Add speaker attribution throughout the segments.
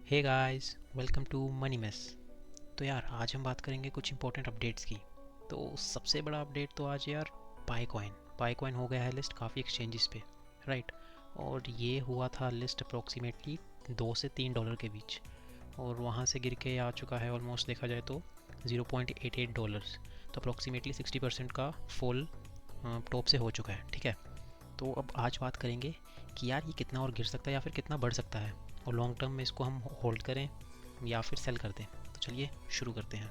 Speaker 1: Hey guys, welcome to Money Mess. तो यार आज हम बात करेंगे कुछ इंपॉर्टेंट अपडेट्स की। तो सबसे बड़ा अपडेट तो आज यार पाई कॉइन हो गया है लिस्ट काफ़ी एक्सचेंजेस पे, राइट। और ये हुआ था लिस्ट अप्रोक्सीमेटली $2 से $3 के बीच, और वहाँ से गिर के आ चुका है ऑलमोस्ट देखा जाए तो $0.88। तो अप्रोक्सीमेटली 60% का फॉल टॉप से हो चुका है, ठीक है। तो अब आज बात करेंगे कि यार ये कितना और गिर सकता है या फिर कितना बढ़ सकता है, और लॉन्ग टर्म में इसको हम होल्ड करें या फिर सेल कर दें। तो चलिए शुरू करते हैं।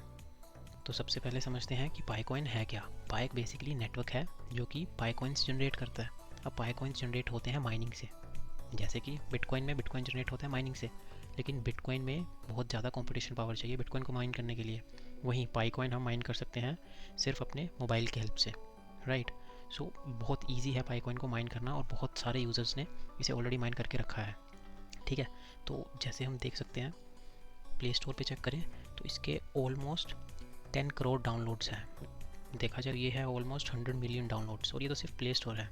Speaker 1: तो सबसे पहले समझते हैं कि पाई कॉइन है क्या। पाई एक बेसिकली नेटवर्क है जो कि पाई कॉइन्स जनरेट करता है। अब पाई कॉइन्स जनरेट होते हैं माइनिंग से, जैसे कि बिटकॉइन में बिटकॉइन जनरेट होता है माइनिंग से, लेकिन बिटकॉइन में बहुत ज़्यादा कंपटीशन पावर चाहिए बिटकॉइन को माइन करने के लिए। वहीं पाई कॉइन हम माइन कर सकते हैं सिर्फ अपने मोबाइल के हेल्प से, राइट। सो बहुत ईजी है पाई कॉइन को माइन करना, और बहुत सारे यूज़र्स ने इसे ऑलरेडी माइन करके रखा है, ठीक है। तो जैसे हम देख सकते हैं, प्ले स्टोर पे चेक करें तो इसके ऑलमोस्ट 10 करोड़ डाउनलोड्स हैं। देखा जाए ये है ऑलमोस्ट 100 मिलियन डाउनलोड्स, और ये तो सिर्फ प्ले स्टोर है,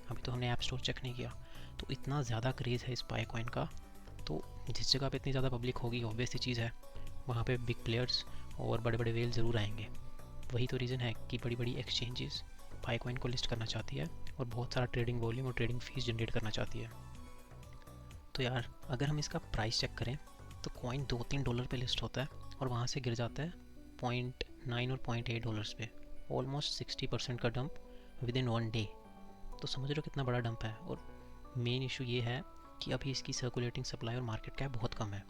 Speaker 1: अभी तो हमने ऐप स्टोर चेक नहीं किया। तो इतना ज़्यादा क्रेज़ है इस पाई कॉइन का। तो जिस जगह पे इतनी ज़्यादा पब्लिक होगी, ऑब्वियस सी चीज़ है वहाँ पे बिग प्लेयर्स और बड़े बड़े वेल ज़रूर आएंगे। वही तो रीज़न है कि बड़ी बड़ी एक्सचेंजेस पाई कॉइन को लिस्ट करना चाहती है और बहुत सारा ट्रेडिंग वॉल्यूम और ट्रेडिंग फीस जनरेट करना चाहती है। तो यार अगर हम इसका प्राइस चेक करें तो कॉइन $2-3 पे लिस्ट होता है, और वहाँ से गिर जाता है 0.9 और $0.8 पे। ऑलमोस्ट 60% का डंप विद इन 1 डे। तो समझ रहे हो कितना बड़ा डंप है। और मेन इशू ये है कि अभी इसकी सर्कुलेटिंग सप्लाई और मार्केट कैप बहुत कम है।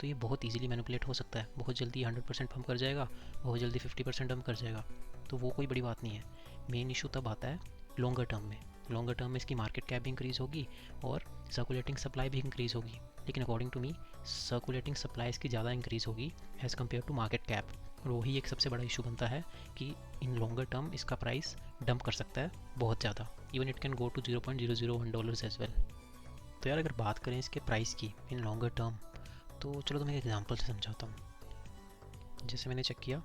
Speaker 1: तो ये बहुत इजीली मैनिपुलेट हो सकता है, बहुत जल्दी 100% पंप कर जाएगा, बहुत जल्दी 50% डंप कर जाएगा। तो वो कोई बड़ी बात नहीं है। मेन इशू तब आता है लॉन्गर टर्म में। लॉन्गर टर्म में इसकी मार्केट कैप भी इंक्रीज़ होगी और सर्कुलेटिंग सप्लाई भी इंक्रीज़ होगी, लेकिन according to me circulating supply इसकी ज़्यादा इंक्रीज़ होगी as compared to market cap. और वही एक सबसे बड़ा इशू बनता है कि इन लॉन्गर टर्म इसका प्राइस डंप कर सकता है बहुत ज़्यादा, even it can go to $0.001 as well. तो यार अगर बात करें इसके प्राइस की इन लॉन्गर टर्म, तो चलो तुम्हें एक एग्जांपल से समझाता हूँ। जैसे मैंने चेक किया,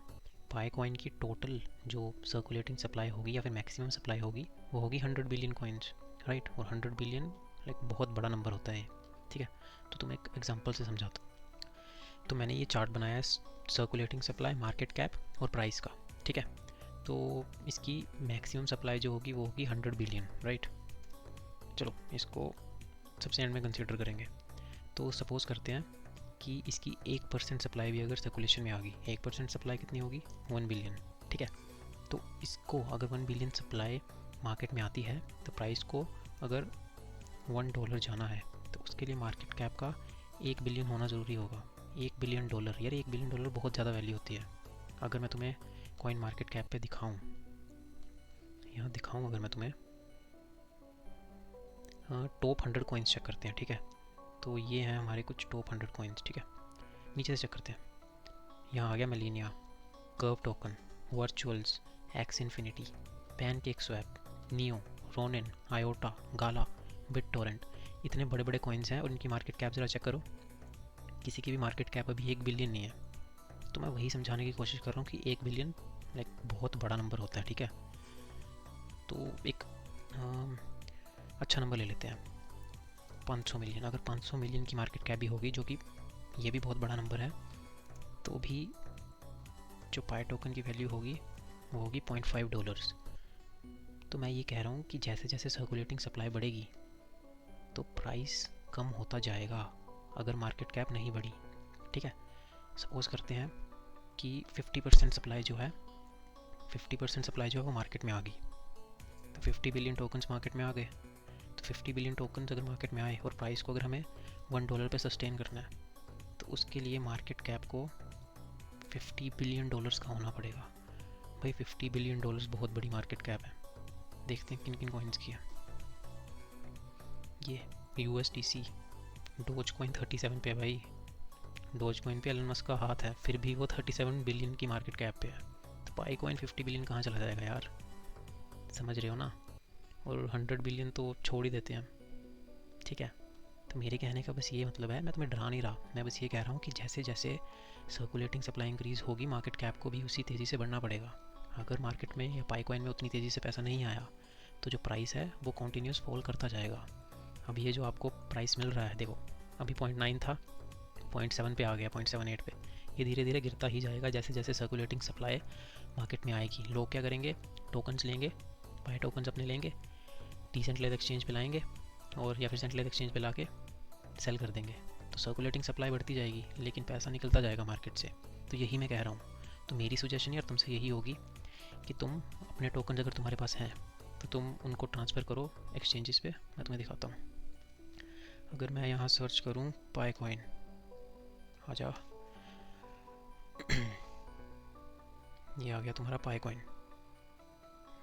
Speaker 1: पाई कॉइन की टोटल जो सर्कुलेटिंग सप्लाई होगी या फिर मैक्सिमम सप्लाई होगी वो होगी 100 बिलियन कॉइन्स, राइट। और 100 बिलियन लाइक बहुत बड़ा नंबर होता है, ठीक है। तो तुम्हें एक एग्जांपल से समझाता हूँ। तो मैंने ये चार्ट बनाया है सर्कुलेटिंग सप्लाई, मार्केट कैप और प्राइस का, ठीक है। तो इसकी मैक्सिमम सप्लाई जो होगी वो होगी 100 बिलियन, राइट। चलो इसको सबसे एंड में कंसिडर करेंगे। तो सपोज़ करते हैं कि इसकी 1% सप्लाई भी अगर सर्कुलेशन में आ गई, 1% सप्लाई कितनी होगी 1 बिलियन, ठीक है। तो इसको अगर 1 बिलियन सप्लाई मार्केट में आती है तो प्राइस को अगर $1 जाना है तो उसके लिए मार्केट कैप का 1 बिलियन होना ज़रूरी होगा। $1 बिलियन यार, $1 बिलियन बहुत ज़्यादा वैल्यू होती है। अगर मैं तुम्हें कॉइन मार्केट कैप पे दिखाऊँ, यहाँ दिखाऊँ अगर मैं तुम्हें, टॉप 100 कॉइन्स चेक करते हैं, ठीक है। तो ये हैं हमारे कुछ टॉप 100 कॉइन्स, ठीक है। नीचे से चेक करते हैं। यहाँ आ गया Melania, Curve token, Virtuals, Axie Infinity, PancakeSwap, Neo, Ronin, IOTA, Gala, BitTorrent. इतने बड़े बड़े कॉइन्स हैं और इनकी मार्केट कैप ज़रा चेक करो। किसी की भी मार्केट कैप अभी 1 बिलियन नहीं है। तो मैं वही समझाने की कोशिश कर रहा हूँ कि 1 बिलियन लाइक बहुत बड़ा नंबर होता है, ठीक है। तो एक अच्छा नंबर ले लेते हैं 500 मिलियन। अगर 500 मिलियन की मार्केट कैप भी होगी, जो कि ये भी बहुत बड़ा नंबर है, तो भी जो पाई टोकन की वैल्यू होगी वो होगी $0.5। तो मैं ये कह रहा हूँ कि जैसे जैसे सर्कुलेटिंग सप्लाई बढ़ेगी तो प्राइस कम होता जाएगा अगर मार्केट कैप नहीं बढ़ी, ठीक है। सपोज़ करते हैं कि 50% सप्लाई जो है 50% सप्लाई जो है वो मार्केट में आ गई, तो 50 बिलियन टोकन्स मार्केट में आ गए। तो 50 बिलियन टोकन्स अगर मार्केट में आए और प्राइस को अगर हमें $1 पे सस्टेन करना है, तो उसके लिए मार्केट कैप को $50 बिलियन का होना पड़ेगा। भाई $50 बिलियन बहुत बड़ी मार्केट कैप है। देखते हैं किन किन कॉइन्स की है। ये USDC, डोज कॉइन 37 पे है भाई। डोज कॉइन पे एलन मस्क का हाथ है, फिर भी वो 37 बिलियन की मार्केट कैप पे है। तो पाई कॉइन 50 बिलियन कहाँ चला जाएगा यार, समझ रहे हो ना। और 100 बिलियन तो छोड़ ही देते हैं, ठीक है। तो मेरे कहने का बस ये मतलब है, मैं तुम्हें डरा नहीं रहा, मैं बस ये कह रहा हूँ कि जैसे जैसे सर्कुलेटिंग सप्लाई इंक्रीज़ होगी मार्केट कैप को भी उसी तेज़ी से बढ़ना पड़ेगा। अगर मार्केट में या पाई कॉइन में उतनी तेज़ी से पैसा नहीं आया तो जो प्राइस है वो कॉन्टीन्यूस फॉल करता जाएगा। अब ये जो आपको प्राइस मिल रहा है, देखो अभी 0.9 था, 0.7 पे आ गया, 0.78 पे। ये धीरे धीरे गिरता ही जाएगा जैसे जैसे सर्कुलेटिंग सप्लाई मार्केट में आएगी। लोग क्या करेंगे, टोकन्स लेंगे, बाय टोकन्स अपने लेंगे, डिसेंट्रलाइज एक्सचेंज पे लाएंगे और या फिर सेंट्रलाइज एक्सचेंज पे ला के सेल कर देंगे। तो सर्कुलेटिंग सप्लाई बढ़ती जाएगी लेकिन पैसा निकलता जाएगा मार्केट से। तो यही मैं कह रहा हूँ। तो मेरी सजेशन यार तुमसे यही होगी कि तुम अपने टोकन अगर तुम्हारे पास हैं तो तुम उनको ट्रांसफ़र करो एक्सचेंजेस पे। मैं तुम्हें दिखाता हूँ। अगर मैं यहाँ सर्च करूँ पाई कॉइन, आ जा ये आ गया तुम्हारा पाई कॉइन।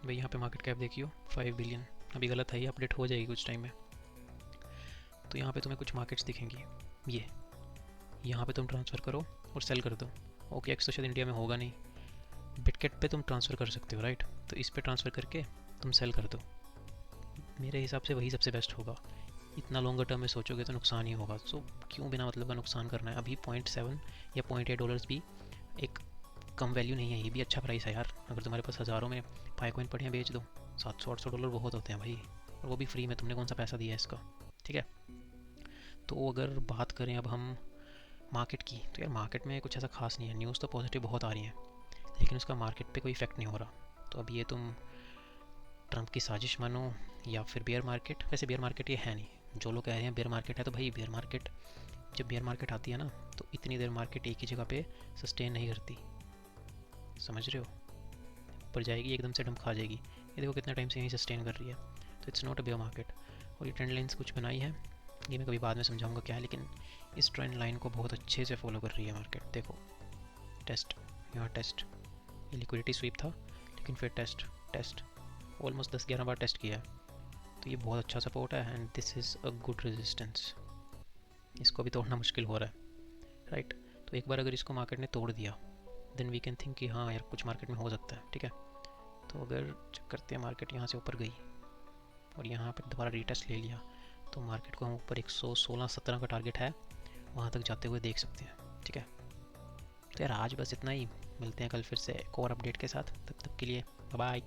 Speaker 1: भाई यहाँ पे मार्केट कैप देखियो 5 बिलियन। अभी गलत है, ये अपडेट हो जाएगी कुछ टाइम में। तो यहाँ पे तुम्हें कुछ मार्केट्स दिखेंगी, ये यहाँ पे तुम ट्रांसफ़र करो और सेल कर दो। ओके एक्स तो शायद इंडिया में होगा नहीं, बिटकेट पे तुम ट्रांसफ़र कर सकते हो राइट। तो इस पे ट्रांसफ़र करके तुम सेल कर दो। मेरे हिसाब से वही सबसे बेस्ट होगा। इतना लॉन्गर टर्म में सोचोगे तो नुकसान ही होगा। सो क्यों बिना मतलब का नुकसान करना है। अभी 0.7 या $0.8 भी एक कम वैल्यू नहीं है, ये भी अच्छा प्राइस है यार। अगर तुम्हारे पास हज़ारों में पाई कॉइन पड़े हैं बेच दो। $700-800 बहुत होते हैं भाई, और वो भी फ्री में। तुमने कौन सा पैसा दिया है इसका, ठीक है। तो अगर बात करें अब हम मार्केट की, तो यार मार्केट में कुछ ऐसा खास नहीं है। न्यूज़ तो पॉजिटिव बहुत आ रही है लेकिन उसका मार्केट पे कोई इफेक्ट नहीं हो रहा। तो अब ये तुम ट्रंप की साजिश मानो या फिर बेयर मार्केट। वैसे बेयर मार्केट ये है नहीं, जो लोग कह रहे हैं बेयर मार्केट है, तो भाई बेयर मार्केट, जब बेयर मार्केट आती है ना तो इतनी देर मार्केट एक ही जगह पे सस्टेन नहीं करती, समझ रहे हो। ऊपर जाएगी एकदम से डंप खा जाएगी। ये देखो कितना टाइम से यहीं सस्टेन कर रही है। तो it's not a bear market. और ये ट्रेंड लाइन्स कुछ बनाई है, ये मैं कभी बाद में समझाऊंगा क्या है, लेकिन इस ट्रेंड लाइन को बहुत अच्छे से फॉलो कर रही है मार्केट। देखो टेस्ट, यहाँ टेस्ट, ये लिक्विडिटी स्वीप था लेकिन फिर टेस्ट टेस्ट ऑलमोस्ट 10-11 बार टेस्ट किया है। तो ये बहुत अच्छा सपोर्ट है and this is a good resistance. इसको भी तोड़ना मुश्किल हो रहा है राइट। तो एक बार अगर इसको मार्केट ने तोड़ दिया देन वी कैन थिंक कि हाँ यार कुछ मार्केट में हो सकता है, ठीक है। तो अगर चेक करते हैं, मार्केट यहाँ से ऊपर गई और यहाँ पर दोबारा रीटेस्ट ले लिया तो मार्केट को हम ऊपर 116-17 का टारगेट है, वहाँ तक जाते हुए देख सकते हैं, ठीक है। तो यार आज बस इतना ही, मिलते हैं कल फिर से एक और अपडेट के साथ। तब तक के लिए बाय बाय।